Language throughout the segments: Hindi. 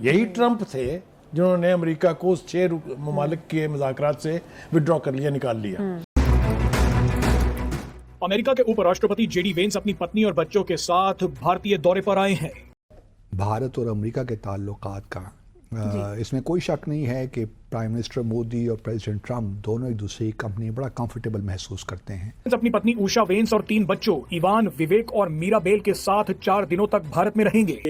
यही ट्रंप थे जिन्होंने अमेरिका को 6 ममालिक के मुज़ाकरात से विड्रॉ कर लिया, निकाल लिया। अमेरिका के उपराष्ट्रपति जेडी वेंस अपनी पत्नी और बच्चों के साथ भारतीय दौरे पर आए हैं। भारत और अमेरिका के ताल्लुकात का इसमें कोई शक नहीं है कि प्राइम मिनिस्टर मोदी और प्रेसिडेंट ट्रंप दोनों एक दूसरे की कंपनी बड़ा कंफर्टेबल महसूस करते हैं। अपनी पत्नी उषा वेंस और 3 बच्चों इवान, विवेक और मीराबेल के साथ 4 दिनों तक भारत में रहेंगे।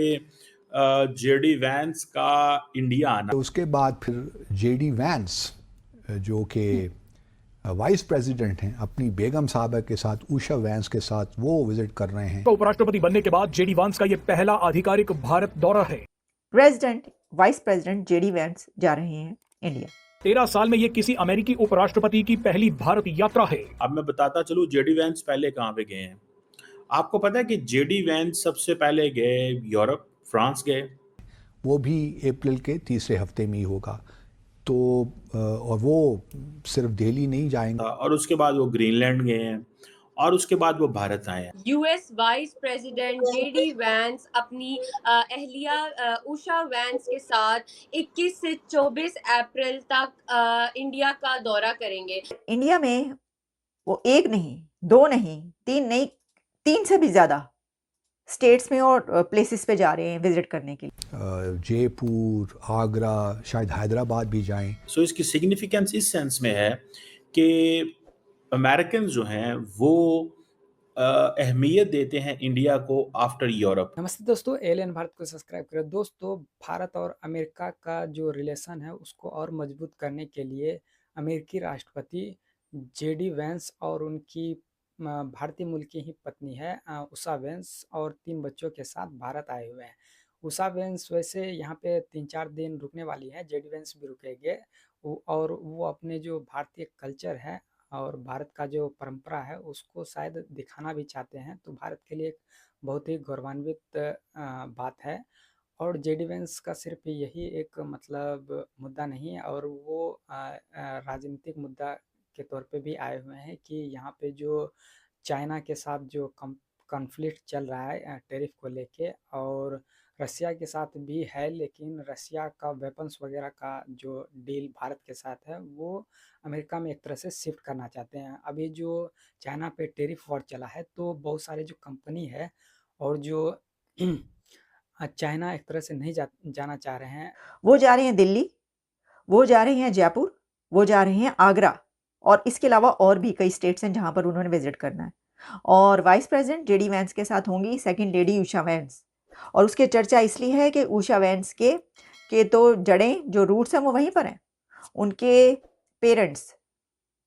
जेडी वैंस का इंडिया आना, उसके बाद फिर जेडी वैंस जो कि वाइस प्रेसिडेंट हैं, अपनी बेगम साहबा के साथ, उषा वैंस के साथ वो विजिट कर रहे हैं। उपराष्ट्रपति बनने के बाद जेडी वैंस का ये पहला आधिकारिक भारत दौरा है। President vice president JD Vance जा रहे हैं इंडिया। 13 साल में ये किसी अमेरिकी उपराष्ट्रपति की पहली भारत यात्रा है। अब मैं बताता चलूं जेडी वैंस पहले कहाँ पे गए हैं। आपको पता है कि जेडी वैंस सबसे पहले गए यूरोप, फ्रांस गए, वो भी अप्रैल के तीसरे हफ्ते में ही होगा। तो और वो सिर्फ दिल्ली नहीं जाएंगे, और उसके बाद वो ग्रीनलैंड गए हैं, और उसके बाद वो भारत आए हैं। US vice president JD Vance अपनी अहलिया उषा वैंस के साथ 21 से 24 अप्रैल तक इंडिया का दौरा करेंगे। इंडिया में वो 1 नहीं, 2 नहीं, 3 नहीं, 3 से भी ज़्यादा स्टेट्स में और प्लेसेस पे जा रहे हैं विजिट करने के लिए। जयपुर, आगरा, शायद हैदराबाद भी जाएं। सो इसकी सिग्निफिकेंस इस सेंस में है कि अमेरिकन जो हैं वो अहमियत देते हैं इंडिया को आफ्टर यूरोप। नमस्ते दोस्तों, एलियन भारत को सब्सक्राइब करें। दोस्तों, भारत और अमेरिका का जो रिलेशन है उसको और मजबूत करने के लिए अमेरिकी राष्ट्रपति जेडी वैंस और उनकी भारतीय मूल की ही पत्नी है उषा वैंस और 3 बच्चों के साथ भारत आए हुए हैं। उषा वैंस वैसे यहाँ पे 3-4 दिन रुकने वाली है, जेडी वैंस भी रुकेंगे और वो अपने जो भारतीय कल्चर है और भारत का जो परंपरा है उसको शायद दिखाना भी चाहते हैं। तो भारत के लिए एक बहुत ही गौरवान्वित बात है। और जेडी वैंस का सिर्फ यही एक मतलब मुद्दा नहीं है, और वो राजनीतिक मुद्दा के तौर पे भी आए हुए हैं कि यहाँ पे जो चाइना के साथ जो कॉन्फ्लिक्ट चल रहा है टैरिफ को लेके, और रसिया के साथ भी है, लेकिन रसिया का वेपन्स वगैरह का जो डील भारत के साथ है वो अमेरिका में एक तरह से शिफ्ट करना चाहते हैं। अभी जो चाइना पे टैरिफ वॉर चला है तो बहुत सारे जो कंपनी है और जो चाइना एक तरह से नहीं जाना चाह रहे हैं, वो जा रहे हैं दिल्ली, वो जा रहे हैं जयपुर, वो जा रहे हैं आगरा, और इसके अलावा और भी कई स्टेट्स हैं जहां पर उन्होंने विजिट करना है। और वाइस प्रेसिडेंट जेडी वैंस के साथ होंगी सेकंड लेडी उषा वैंस। और उसके चर्चा इसलिए है कि उषा वैंस के तो जड़ें, जो रूट्स हैं वो वहीं पर हैं। उनके पेरेंट्स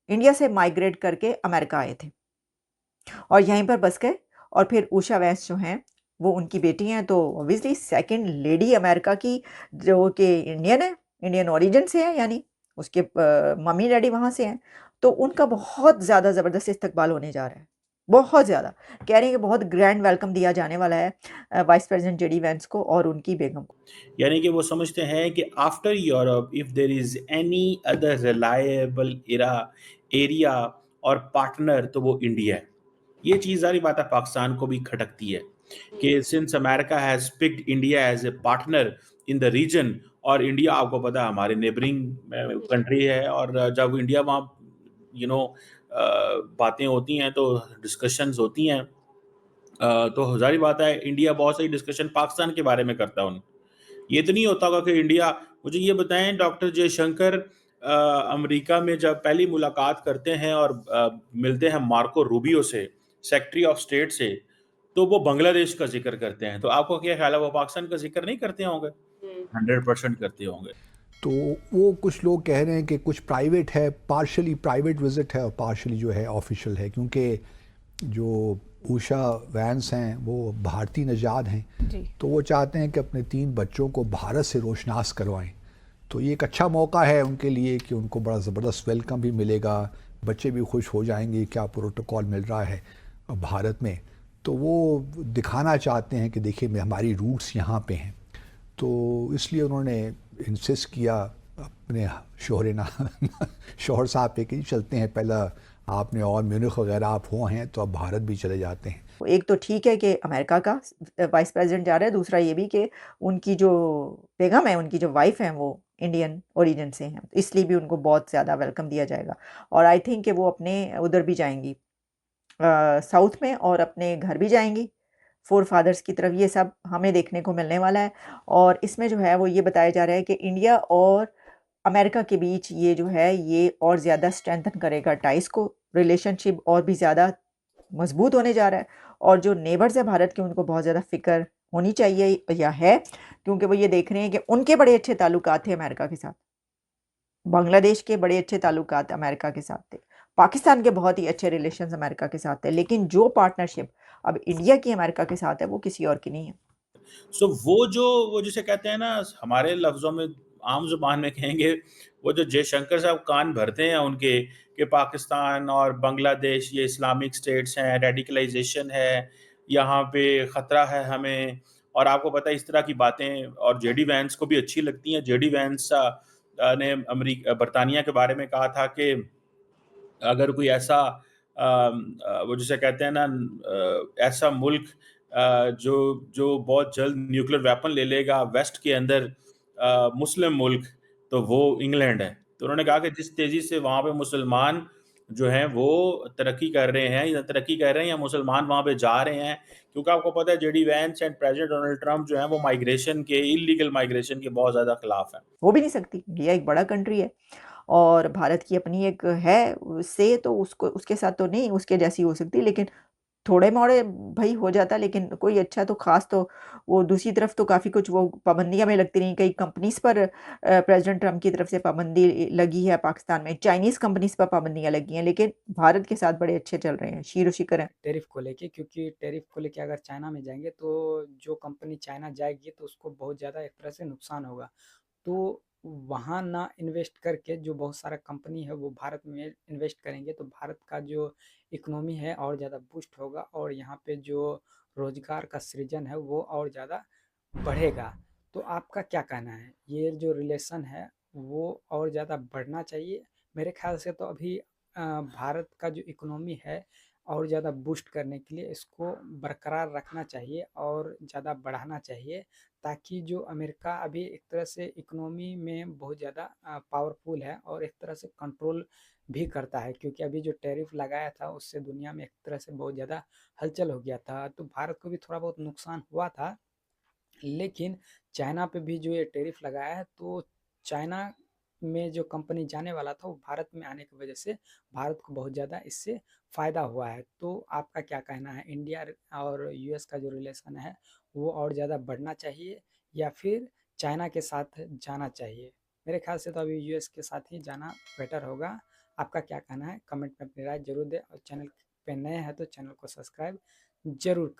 इंडिया से माइग्रेट करके अमेरिका आए थे और यहीं पर बस गए, और फिर उषा वैंस जो हैं वो उनकी बेटी हैं, तो ऑब्वियसली सेकंड लेडी अमेरिका की, जो कि इंडियन है, इंडियन ओरिजिन से है, यानी उसके मम्मी डैडी वहाँ से हैं, तो उनका बहुत ज़्यादा ज़बरदस्त इस्तकबाल होने जा रहा है। बहुत ज़्यादा कह रहे हैं कि बहुत ग्रैंड वेलकम दिया जाने वाला है वाइस प्रेसिडेंट जेडी वैंस को और उनकी बेगम को। यानी कि वो समझते हैं कि after Europe if there is any other reliable area और पार्टनर तो वो इंडिया है। ये चीज़ सारी बात पाकिस्तान को भी खटकती है कि since America has picked India as a partner in the region, और इंडिया आपको पता है हमारे नेबरिंग कंट्री है, और जब इंडिया वहाँ बातें होती हैं तो डिस्कशंस होती हैं, तो जाहिर बात है इंडिया बहुत सारी डिस्कशन पाकिस्तान के बारे में करता है। ये तो नहीं होता होगा कि इंडिया, मुझे ये बताएं डॉक्टर जयशंकर अमेरिका में जब पहली मुलाकात करते हैं और मिलते हैं मार्को रूबियो से, सेक्रेटरी ऑफ स्टेट से, तो वो बांग्लादेश का जिक्र करते हैं। तो आपको क्या ख्याल है, वो पाकिस्तान का जिक्र नहीं करते होंगे? 100% करते होंगे। तो वो कुछ लोग कह रहे हैं कि कुछ प्राइवेट है, पार्शली प्राइवेट विजिट है और पार्शली जो है ऑफिशियल है, क्योंकि जो उषा वैंस हैं वो भारतीय नजाद हैं, तो वो चाहते हैं कि अपने 3 बच्चों को भारत से रोशनास करवाएं। तो ये एक अच्छा मौका है उनके लिए कि उनको बड़ा ज़बरदस्त वेलकम भी मिलेगा, बच्चे भी खुश हो जाएंगे क्या प्रोटोकॉल मिल रहा है भारत में। तो वो दिखाना चाहते हैं कि देखिए हमारी रूट्स यहाँ पे हैं। तो इसलिए उन्होंने इंसिस्ट किया अपने शोहर साहब पे कि चलते हैं, पहला आपने और म्यूनिख वगैरह आप हो हैं तो अब भारत भी चले जाते हैं। एक तो ठीक है कि अमेरिका का वाइस प्रेसिडेंट जा रहा है, दूसरा ये भी कि उनकी जो बेगम है, उनकी जो वाइफ है, वो इंडियन ओरिजिन से हैं, इसलिए भी उनको बहुत ज़्यादा वेलकम दिया जाएगा। और आई थिंक कि वो अपने उधर भी जाएंगी, साउथ में, और अपने घर भी जाएंगी फोर फादर्स की तरफ। ये सब हमें देखने को मिलने वाला है। और इसमें जो है वो ये बताया जा रहा है कि इंडिया और अमेरिका के बीच ये जो है ये और ज़्यादा स्ट्रेंथन करेगा टाइस को, रिलेशनशिप और भी ज़्यादा मजबूत होने जा रहा है। और जो नेबर्स है भारत के, उनको बहुत ज़्यादा फिक्र होनी चाहिए या है, क्योंकि वो ये देख रहे हैं कि उनके बड़े अच्छे ताल्लुकात थे अमेरिका के साथ, बांग्लादेश के बड़े अच्छे ताल्लुकात अमेरिका के साथ थे, पाकिस्तान के बहुत ही अच्छे रिलेशंस अमेरिका के साथ थे, लेकिन जो पार्टनरशिप अब इंडिया की अमेरिका के साथ है वो किसी और की नहीं है। सो वो जिसे कहते हैं ना, हमारे लफ्ज़ों में आम ज़ुबान में कहेंगे, वो जो जयशंकर साहब कान भरते हैं उनके कि पाकिस्तान और बांग्लादेश ये इस्लामिक स्टेट्स हैं, रेडिकलाइजेशन है, यहाँ पे ख़तरा है हमें। और आपको पता है इस तरह की बातें और जेडी वैंस को भी अच्छी लगती हैं। जेडी वैंस ने बरतानिया के बारे में कहा था कि अगर कोई ऐसा वो जिसे कहते हैं ना, ऐसा मुल्क जो जो बहुत जल्द न्यूक्लियर वेपन ले लेगा वेस्ट के अंदर, मुस्लिम मुल्क, तो वो इंग्लैंड है। तो उन्होंने कहा कि जिस तेज़ी से वहाँ पे मुसलमान जो हैं वो तरक्की कर रहे हैं, या तरक्की कर रहे हैं या मुसलमान वहाँ पे जा रहे हैं, क्योंकि आपको पता है JD Vance and president Donald Trump जो हैं वो माइग्रेशन के, इल्लीगल माइग्रेशन के बहुत ज़्यादा खिलाफ हैं। हो भी नहीं सकती, इंडिया एक बड़ा कंट्री है और भारत की अपनी एक है से, तो उसको उसके साथ तो नहीं उसके जैसी हो सकती, लेकिन थोड़े-मोड़े भई हो जाता, लेकिन कोई अच्छा तो ख़ास तो वो दूसरी तरफ तो काफ़ी कुछ वो पाबंदियाँ में लगती रहीं। कई कंपनीज़ पर प्रेज़िडेंट ट्रंप की तरफ से पाबंदी लगी है पाकिस्तान में, चाइनीज़ कंपनीज़ पर पाबंदियाँ लगी हैं, लेकिन भारत के साथ बड़े अच्छे चल रहे हैं, शीरो-शिकर हैं। टैरिफ को लेके, क्योंकि टैरिफ को लेके अगर चाइना में जाएँगे तो जो कंपनी चाइना जाएगी तो उसको बहुत ज़्यादा एक तरह से नुकसान होगा। तो वहाँ ना इन्वेस्ट करके जो बहुत सारा कंपनी है वो भारत में इन्वेस्ट करेंगे तो भारत का जो इकोनॉमी है और ज़्यादा बूस्ट होगा और यहाँ पे जो रोज़गार का सृजन है वो और ज़्यादा बढ़ेगा। तो आपका क्या कहना है? ये जो रिलेशन है वो और ज़्यादा बढ़ना चाहिए? मेरे ख़्याल से तो अभी भारत का जो इकोनॉमी है और ज़्यादा बूस्ट करने के लिए इसको बरकरार रखना चाहिए और ज़्यादा बढ़ाना चाहिए, ताकि जो अमेरिका अभी एक तरह से इकोनॉमी में बहुत ज़्यादा पावरफुल है और एक तरह से कंट्रोल भी करता है, क्योंकि अभी जो टैरिफ लगाया था उससे दुनिया में एक तरह से बहुत ज़्यादा हलचल हो गया था। तो भारत को भी थोड़ा बहुत नुकसान हुआ था, लेकिन चाइना पे भी जो ये टैरिफ लगाया है तो चाइना में जो कंपनी जाने वाला था वो भारत में आने की वजह से भारत को बहुत ज़्यादा इससे फ़ायदा हुआ है। तो आपका क्या कहना है, इंडिया और यूएस का जो रिलेशन है वो और ज़्यादा बढ़ना चाहिए या फिर चाइना के साथ जाना चाहिए? मेरे ख्याल से तो अभी यूएस के साथ ही जाना बेटर होगा। आपका क्या कहना है? कमेंट में अपनी राय ज़रूर दें और चैनल पे नए हैं तो चैनल को सब्सक्राइब ज़रूर